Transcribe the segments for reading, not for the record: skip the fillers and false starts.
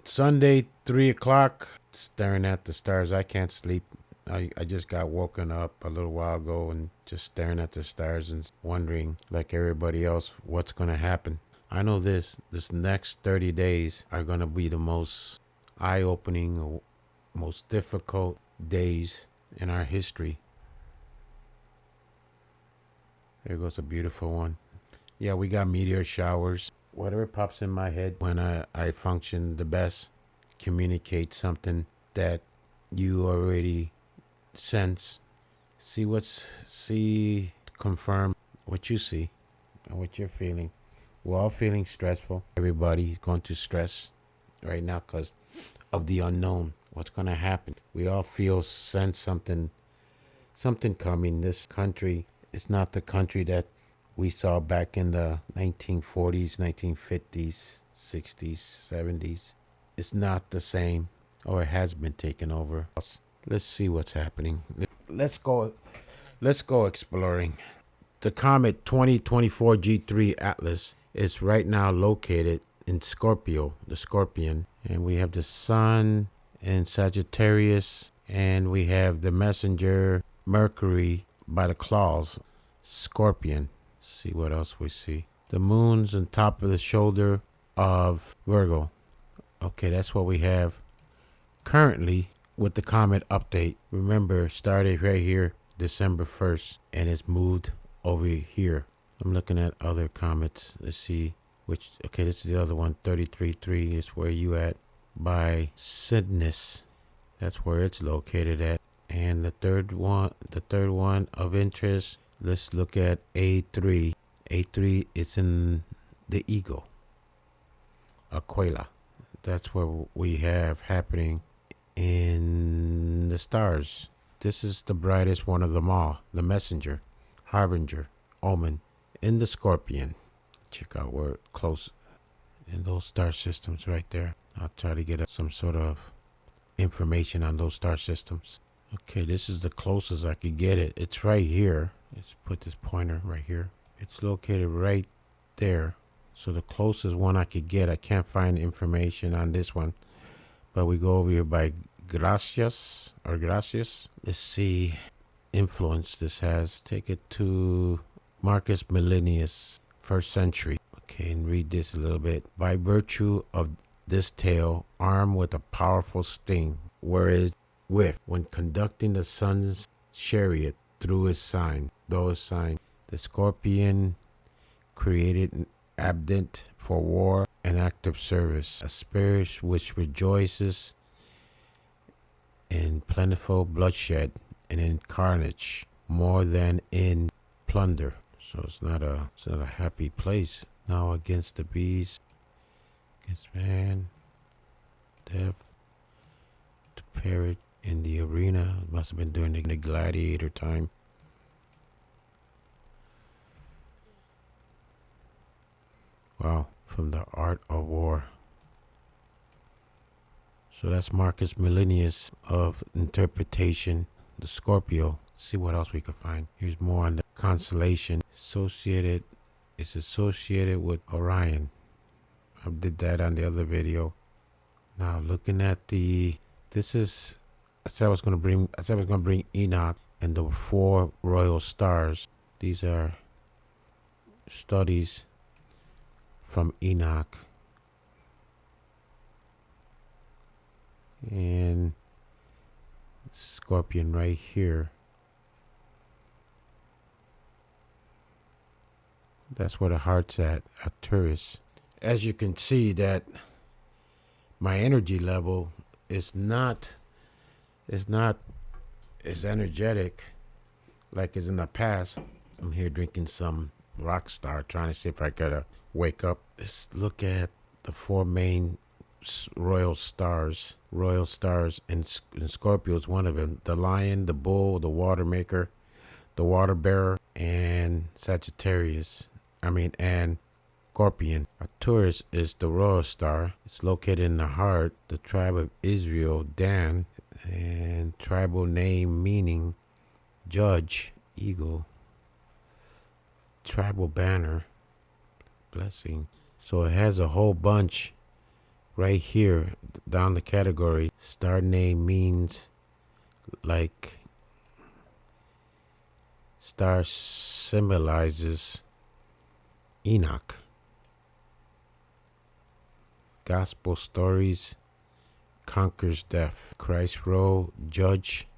Sunday, 3 o'clock, staring at the stars. I can't sleep. I just got woken up a little while ago and just staring at the stars and wondering, like everybody else, what's going to happen. I know this next 30 days are going to be the most eye-opening, most difficult days in our history. There goes a beautiful one. Yeah, we got meteor showers. Whatever pops in my head when I function the best, communicate something that you already sense. Confirm what you see and what you're feeling. We're all feeling stressful. Everybody's going to stress right now because of the unknown. What's going to happen? We all sense something coming. This country is not the country that we saw back in the 1940s, 1950s, 60s, 70s. It's not the same, or it has been taken over. Let's see what's happening. Let's go exploring. The Comet 2024 G3 Atlas is right now located in Scorpio, the Scorpion. And we have the Sun in Sagittarius, and we have the messenger Mercury by the claws, Scorpion. See what else we see. The moon's on top of the shoulder of Virgo. Okay, that's what we have currently with the Comet update. Remember, started right here December 1st and it's moved over here. I'm looking at other comets. Let's see which. Okay, this is the other one. 33.3 is where you at by Cygnus. That's where it's located at. And the third one of interest. Let's look at A3. A3 is in the Eagle, Aquila. That's what we have happening in the stars. This is the brightest one of them all. The messenger, harbinger, omen, in the Scorpion. Check out where close in those star systems right there. I'll try to get some sort of information on those star systems. Okay, this is the closest I could get it. It's right here. Let's put this pointer right here. It's located right there. So the closest one I could get. I can't find information on this one. But we go over here by Gracias. Let's see influence this has. Take it to Marcus Millennius, 1st century. Okay, and read this a little bit. By virtue of this tale, armed with a powerful sting, whereas when conducting the sun's chariot through his sign, the Scorpion created an abdent for war and active service, a spirit which rejoices in plentiful bloodshed and in carnage more than in plunder. So it's not a happy place. Now against the beast, against man, death, to perish in the arena. It must have been during the gladiator time. Wow, from the art of war. So that's Marcus Millennius of interpretation, the Scorpio. Let's see what else we can find. Here's more on the constellation. It's associated with Orion. I did that on the other video. Now looking at I said I was gonna bring Enoch and the 4 royal stars. These are studies from Enoch. And Scorpion right here. That's where the heart's at Taurus. As you can see that my energy level is not as energetic like as in the past. I'm here drinking some Rockstar, trying to see if I gotta wake up. Let's look at the 4 main royal stars. And Scorpio is one of them. The lion, the bull, the water maker, the water bearer, and Sagittarius. And Scorpion. Taurus is the royal star. It's located in the heart, the tribe of Israel, Dan, and tribal name meaning judge, eagle, tribal banner, blessing. So it has a whole bunch right here down the category, star name means like star symbolizes Enoch. Gospel stories conquers death. Christ's role, judge,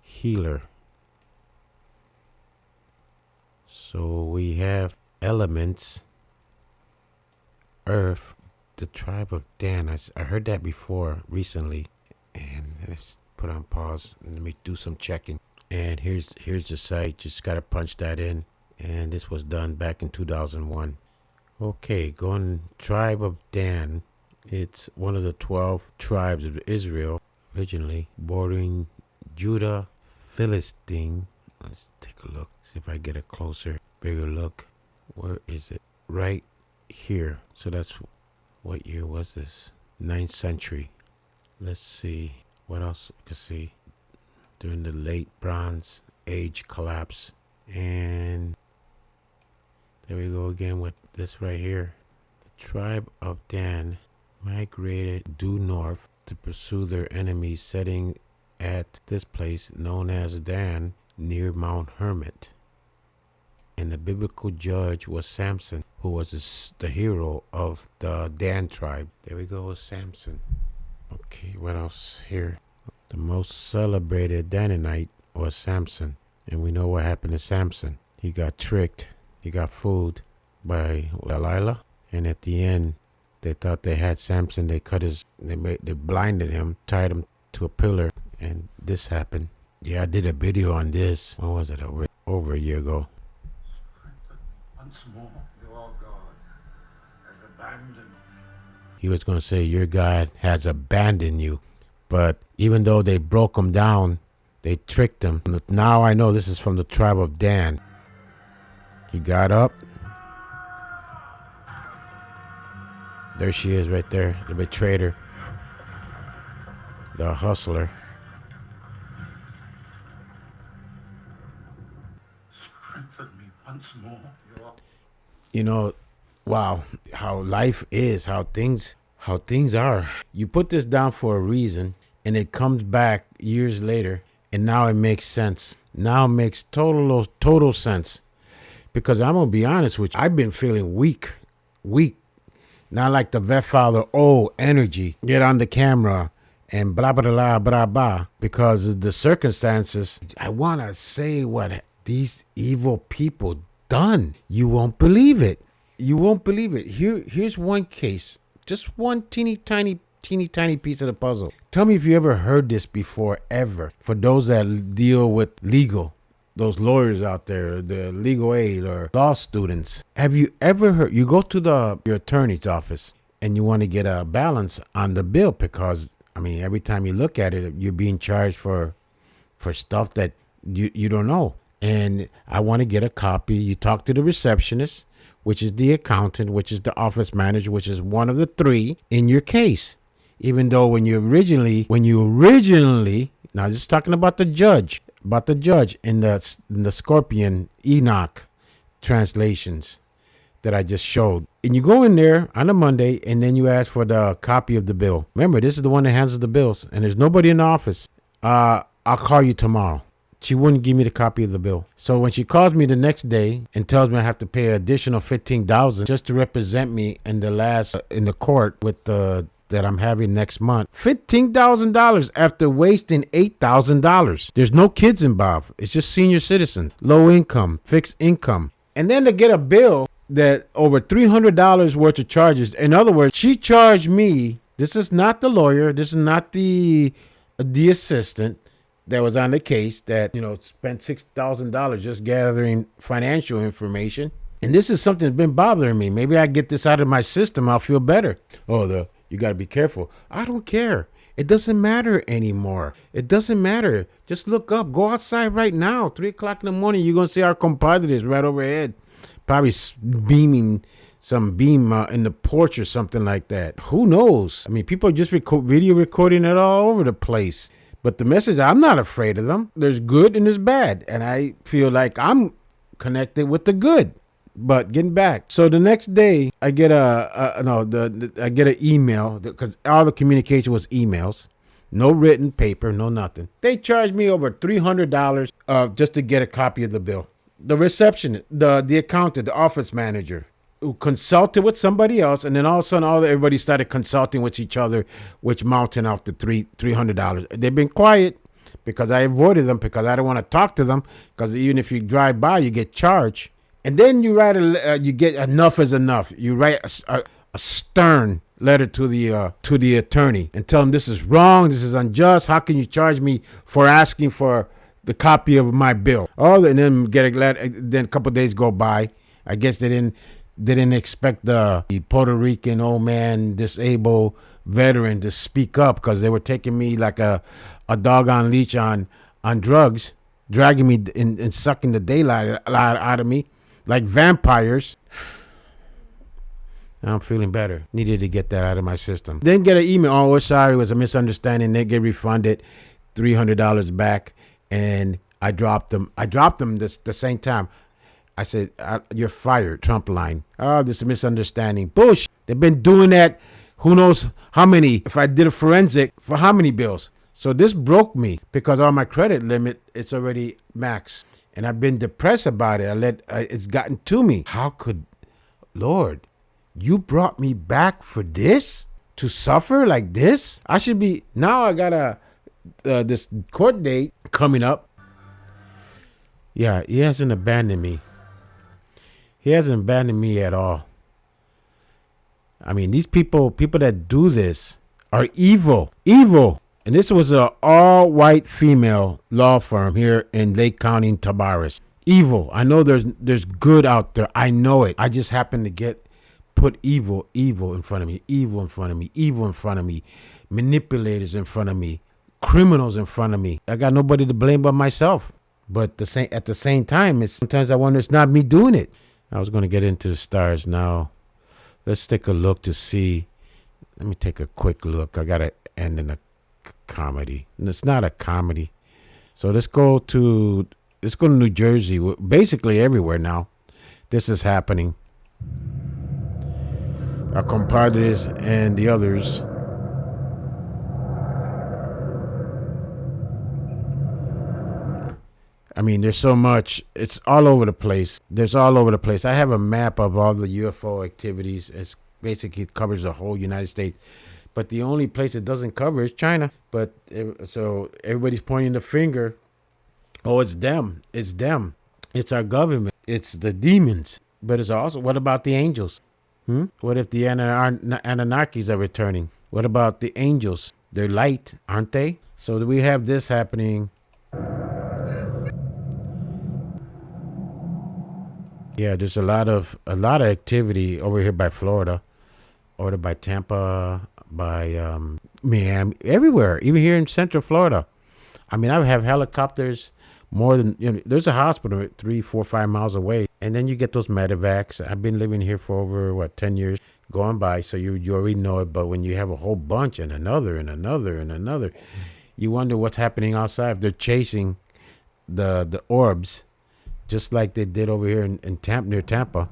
healer. So we have elements, earth, the tribe of Dan. I heard that before recently, and let's put on pause and let me do some checking. And here's the site. Just gotta punch that in, and this was done back in 2001. Okay, going tribe of Dan. It's one of the 12 tribes of Israel, originally bordering Judah, Philistine. Let's take a look. See if I get a closer, bigger look. Where is it? Right here. So that's, what year was this? 9th century. Let's see what else we can see. During the late Bronze Age collapse. And there we go again with this right here. The tribe of Dan migrated due north to pursue their enemies, setting at this place known as Dan near Mount Hermon. And the biblical judge was Samson, who was the hero of the Dan tribe. There we go with Samson. Okay, what else here? The most celebrated Danite was Samson. And we know what happened to Samson. He got tricked. He got fooled by Delilah. And at the end, they thought they had Samson. They they blinded him, tied him to a pillar. And this happened. Yeah, I did a video on this. When was it? Over a year ago. Strengthen me once more. Your God has abandoned. He was going to say, your God has abandoned you. But even though they broke him down, they tricked him. Now I know this is from the tribe of Dan. He got up. There she is right there, the betrayer, the hustler. Strengthen me once more. You know, wow, how life is, how things are. You put this down for a reason, and it comes back years later, and now it makes sense. Now it makes total sense. Because I'm going to be honest with you, I've been feeling weak. Not like the vet father, energy, get on the camera and blah, blah, blah, blah, blah. Because of the circumstances, I want to say what these evil people done. You won't believe it. Here's one case. Just one teeny tiny piece of the puzzle. Tell me if you ever heard this before, ever. For those that deal with legal, those lawyers out there, the legal aid or law students. Have you ever heard, you go to your attorney's office and you want to get a balance on the bill because, every time you look at it, you're being charged for stuff that you don't know. And I want to get a copy. You talk to the receptionist, which is the accountant, which is the office manager, which is one of the three in your case. Even though when you originally, now just talking about the judge in the Scorpion Enoch translations that I just showed. And you go in there on a Monday and then you ask for the copy of the bill. Remember, this is the one that handles the bills and there's nobody in the office. I'll call you tomorrow. She wouldn't give me the copy of the bill. So when she calls me the next day and tells me I have to pay an additional $15,000 just to represent me in the court with that I'm having next month, $15,000 after wasting $8,000. There's no kids involved. It's just senior citizen, low income, fixed income. And then to get a bill that over $300 worth of charges. In other words, she charged me. This is not the lawyer. This is not the assistant that was on the case that, spent $6,000 just gathering financial information. And this is something that's been bothering me. Maybe I get this out of my system. I'll feel better. You got to be careful. I don't care. It doesn't matter anymore. It doesn't matter. Just look up. Go outside right now. 3 o'clock in the morning, you're going to see our compadres right overhead. Probably beaming some beam in the porch or something like that. Who knows? People are just video recording it all over the place. But the message, I'm not afraid of them. There's good and there's bad. And I feel like I'm connected with the good. But getting back, so the next day I get I get an email because all the communication was emails, no written paper, no nothing. They charged me over $300 just to get a copy of the bill. The receptionist, the accountant, the office manager, who consulted with somebody else, and then all of a sudden, everybody started consulting with each other, which mounted out to $300. They've been quiet because I avoided them because I don't want to talk to them because even if you drive by, you get charged. And then you write you get enough is enough. You write a stern letter to the attorney and tell him this is wrong, this is unjust. How can you charge me for asking for the copy of my bill? Oh, and then get a letter. Then a couple of days go by. I guess they didn't expect the Puerto Rican old man, disabled veteran to speak up because they were taking me like a dog on leash on drugs, dragging me and sucking the daylight out of me. Like vampires. I'm feeling better. Needed to get that out of my system. Then get an email. Oh, we're sorry. It was a misunderstanding. They get refunded $300 back. And I dropped them. The same time. I said, you're fired. Trump line. Oh, this is a misunderstanding. Bullshit. They've been doing that. Who knows how many. If I did a forensic for how many bills. So this broke me because on my credit limit, it's already maxed. And I've been depressed about it. It's gotten to me. How could, Lord, you brought me back for this? To suffer like this? I should be, now I got this court date coming up. Yeah, he hasn't abandoned me. He hasn't abandoned me at all. I mean, these people that do this are evil. Evil. And this was an all-white female law firm here in Lake County, Tabaris. Evil. I know there's good out there. I know it. I just happen to put evil in front of me, evil in front of me, evil in front of me, manipulators in front of me, criminals in front of me. I got nobody to blame but myself. But at the same time, sometimes I wonder it's not me doing it. I was going to get into the stars now. Let's take a look to see. Let me take a quick look. I got to end in a comedy. And it's not a comedy. So let's go to New Jersey. Basically everywhere now this is happening. Our compadres and the others. I mean, there's so much. It's all over the place. I have a map of all the UFO activities. It basically covers the whole United States. But the only place it doesn't cover is China. But so everybody's pointing the finger. Oh, it's them. It's them. It's our government. It's the demons. But it's also, what about the angels? What if the Anunnakis are returning? What about the angels? They're light, aren't they? So we have this happening. Yeah, there's a lot of activity over here by Florida, over by Tampa, by Miami, everywhere, even here in Central Florida. I mean, I have helicopters more than, there's a hospital 3, 4, 5 miles away. And then you get those medevacs. I've been living here for over, 10 years going by. So you already know it. But when you have a whole bunch and another and another and another, you wonder what's happening outside. If they're chasing the orbs, just like they did over here in near Tampa.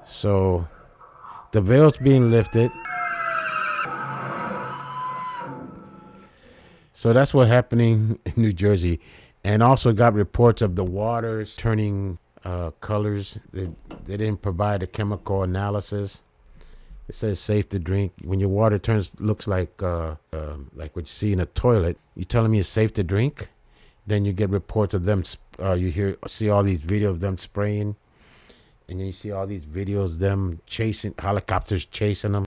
So the veil's being lifted. So that's what's happening in New Jersey. And also got reports of the waters turning colors. They didn't provide a chemical analysis. It says safe to drink. When your water looks like what you see in a toilet, you telling me it's safe to drink? Then you get reports of them. See all these videos of them spraying, and then you see all these videos of them chasing helicopters, chasing them.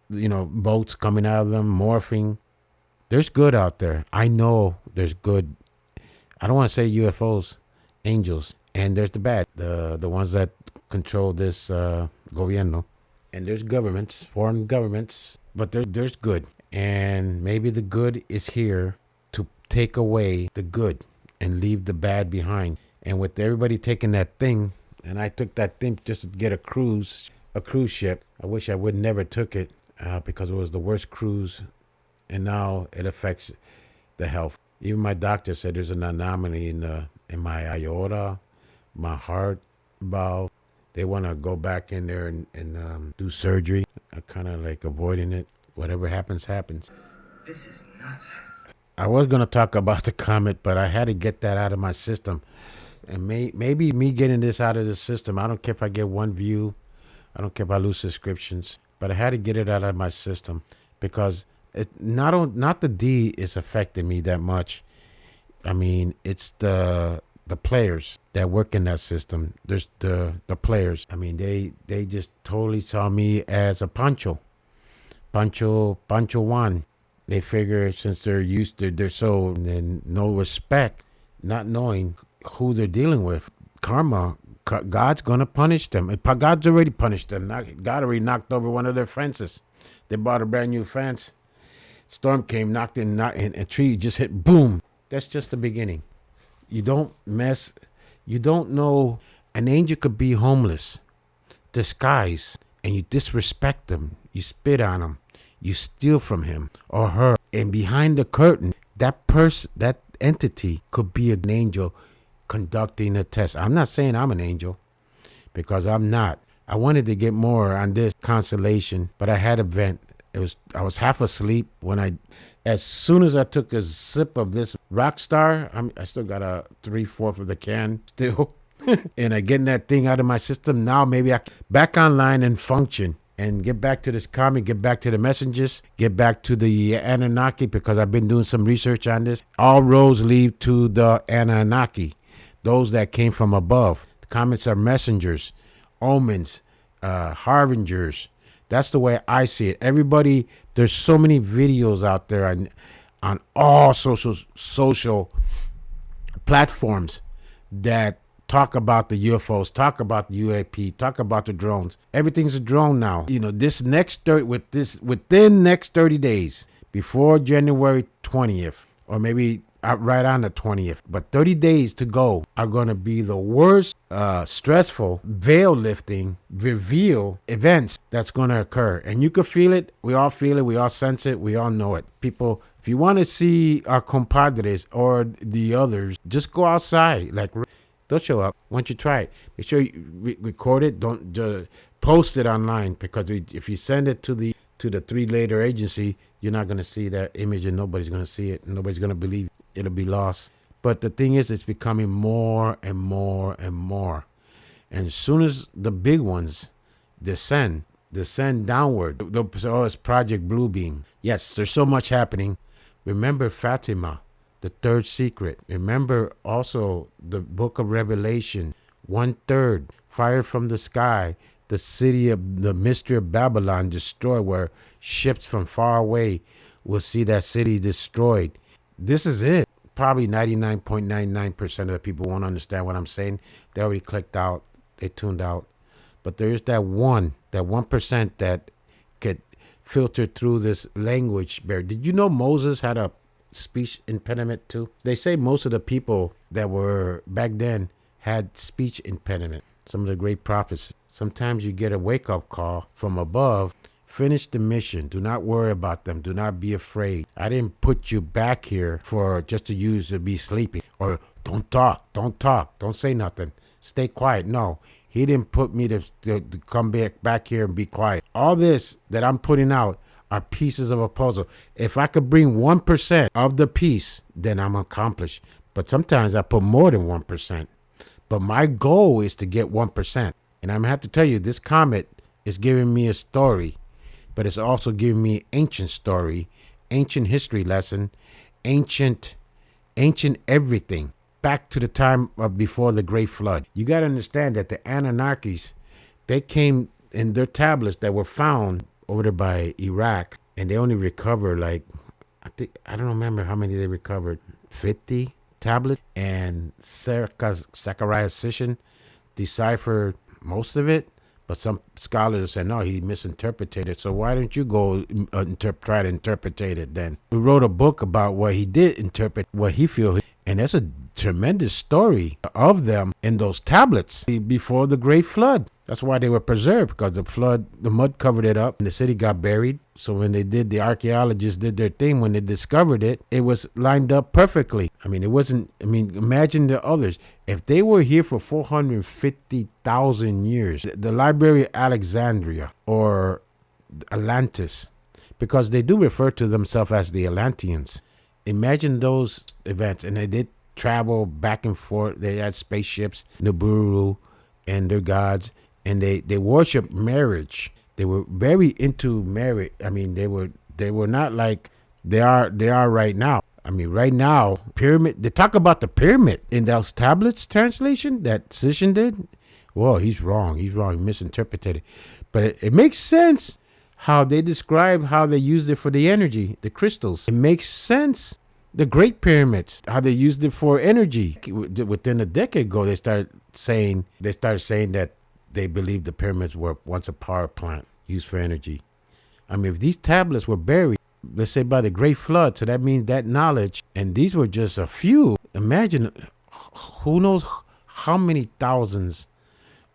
Boats coming out of them, morphing. There's good out there. I know there's good. I don't want to say UFOs, angels, and there's the bad, the ones that control this gobierno. And there's governments, foreign governments, but there's good. And maybe the good is here to take away the good and leave the bad behind. And with everybody taking that thing, and I took that thing just to get a cruise ship. I wish I would never took it because it was the worst cruise. And now it affects the health. Even my doctor said there's an anomaly in my aorta, my heart, about they want to go back in there and do surgery. I kind of like avoiding it. Whatever happens, happens. This is nuts. I was going to talk about the comet, but I had to get that out of my system. And maybe me getting this out of the system, I don't care if I get one view. I don't care if I lose subscriptions. But I had to get it out of my system because not the D is affecting me that much. I mean, it's the players that work in that system. There's the players. I mean, they just totally saw me as a Pancho Juan. They figure since they're used to their soul and no respect, not knowing who they're dealing with. Karma, God's going to punish them. God's already punished them. God already knocked over one of their fences. They bought a brand new fence. Storm came, knocked in, a tree just hit, boom. That's just the beginning. You don't know. An angel could be homeless, disguised, and you disrespect them. You spit on them. You steal from him or her. And behind the curtain, that person, that entity could be an angel conducting a test. I'm not saying I'm an angel because I'm not. I wanted to get more on this constellation, but I had a vent. I was half asleep as soon as I took a sip of this Rockstar, I still got a 3/4 of the can still. And I getting that thing out of my system. Now maybe I can back online and function and get back to this comic, get back to the messengers, get back to the Anunnaki because I've been doing some research on this. All roads lead to the Anunnaki, those that came from above. The comets are messengers, omens, harbingers. That's the way I see it. Everybody, there's so many videos out there on all social platforms that talk about the UFOs, talk about the UAP, talk about the drones. Everything's a drone now. You know, within next 30 days, before January 20th, or maybe right on the 20th, but 30 days to go are going to be the worst, stressful, veil lifting, reveal events that's going to occur. And you can feel it. We all feel it. We all sense it. We all know it. People, if you want to see our compadres or the others, just go outside. Like, they'll show up. Once you try it, make sure you record it. Don't post it online because if you send it to the 3-letter agency, you're not going to see that image and nobody's going to see it. Nobody's going to believe it. It'll be lost. But the thing is, it's becoming more and more and more. And as soon as the big ones descend downward, it's Project Bluebeam. Yes, there's so much happening. Remember Fatima, the third secret. Remember also the book of Revelation, 1/3, fire from the sky, the city of the mystery of Babylon destroyed, where ships from far away will see that city destroyed. This is it. Probably 99.99% of the people won't understand what I'm saying. They already clicked out. They tuned out. But there is that 1% that could filter through this language barrier. Did you know Moses had a speech impediment too? They say most of the people that were back then had speech impediment. Some of the great prophets. Sometimes you get a wake-up call from above. Finish the mission. Do not worry about them. Do not be afraid. I didn't put you back here for just to use to be sleeping. Or don't talk. Don't say nothing. Stay quiet. No, he didn't put me to come back here and be quiet. All this that I'm putting out are pieces of a puzzle. If I could bring 1% of the piece, then I'm accomplished. But sometimes I put more than 1%. But my goal is to get 1%. And I'm going to have to tell you, this comet is giving me a story. But it's also giving me ancient story, ancient history lesson, ancient everything, back to the time of before the Great Flood. You got to understand that the Anunnakis, they came in their tablets that were found over there by Iraq, and they only recovered I don't remember how many they recovered, 50 tablets, and Zechariah Sisson deciphered most of it. But some scholars say, no, he misinterpreted it. So why don't you go try to interpret it then? We wrote a book about what he did interpret, what he feels. And that's a tremendous story of them in those tablets before the Great Flood. That's why they were preserved, because the flood, the mud covered it up and the city got buried. So when they did, the archaeologists did their thing, when they discovered it, it was lined up perfectly. I mean, it wasn't, I mean, imagine the others. If they were here for 450,000 years, the Library of Alexandria or Atlantis, because they do refer to themselves as the Atlanteans. Imagine those events. And they did travel back and forth. They had spaceships, Nibiru and their gods, and they worship marriage. They were very into marriage. I mean, they were not like they are right now. I mean, right now, pyramid, they talk about the pyramid in those tablets translation that Sishin did. Well, he's wrong. He misinterpreted it. But it makes sense how they describe how they used it for the energy, the crystals. It makes sense. The Great Pyramids, how they used it for energy. Within a decade ago, they started saying that they believed the pyramids were once a power plant used for energy. I mean, if these tablets were buried, let's say by the Great Flood, so that means that knowledge, and these were just a few. Imagine, who knows how many thousands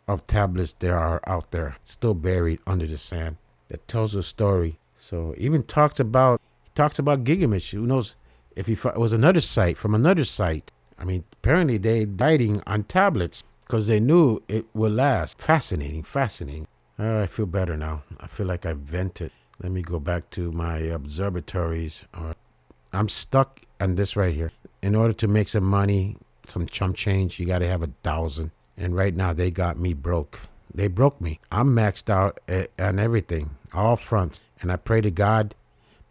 of tablets there are out there still buried under the sand that tells a story. So even talks about Gilgamesh. Who knows if it was another site from another site. I mean, apparently they writing on tablets because they knew it would last. Fascinating. I feel better now. I feel like I vented. Let me go back to my observatories. I'm stuck on this right here. In order to make some money, some chump change, you got to have 1,000. And right now they got me broke. They broke me. I'm maxed out on everything, all fronts. And I pray to God,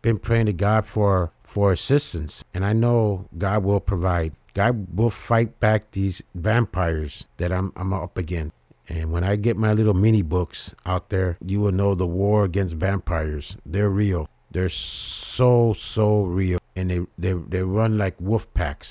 been praying to God for assistance. And I know God will provide. God will fight back these vampires that I'm up against. And when I get my little mini books out there, you will know the war against vampires. They're real. They're so real. And they run like wolf packs.